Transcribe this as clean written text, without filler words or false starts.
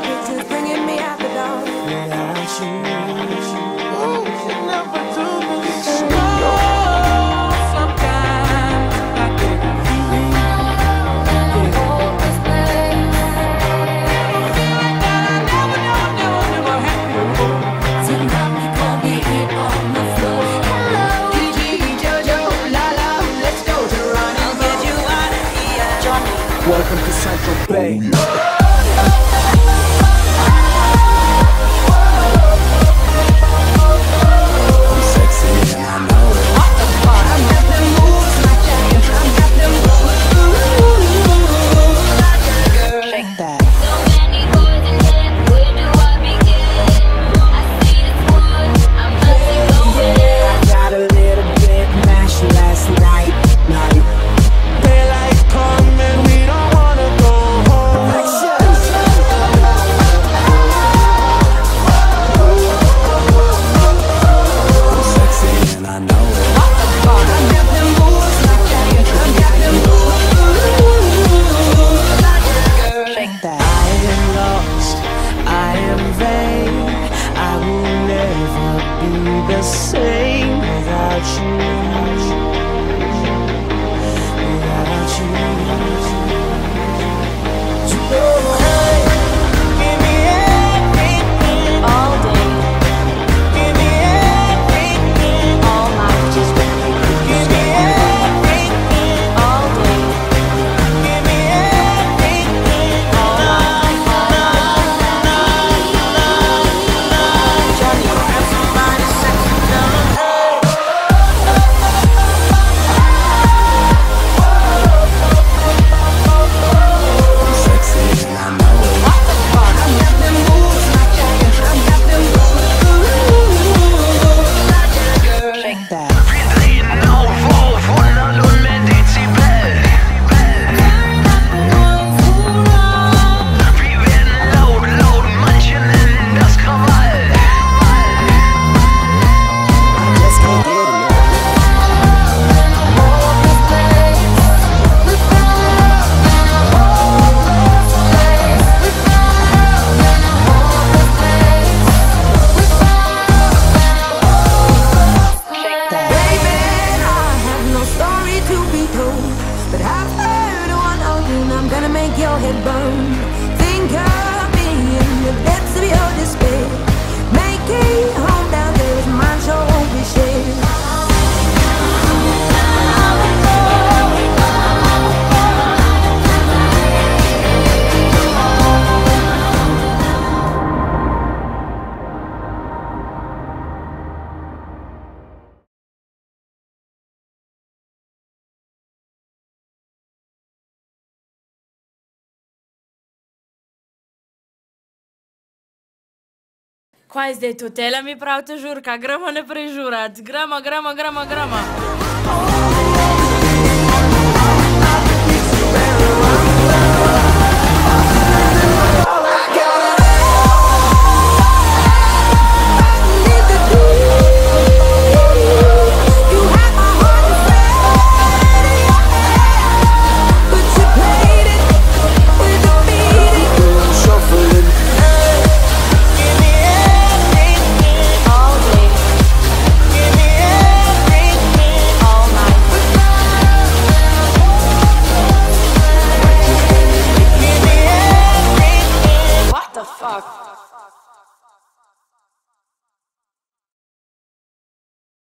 pictures bringing me out the dark. Without you, ooh, you never do me so. Sometimes I get never happy. Sometimes you call me here on the floor. Hello, Gigi, Jojo, Lala, let's go to run and get you out of here. Johnny, welcome to Central Bay. Kaj zdaj to tele mi pravite žurka, gremo naprej žurat, gremo.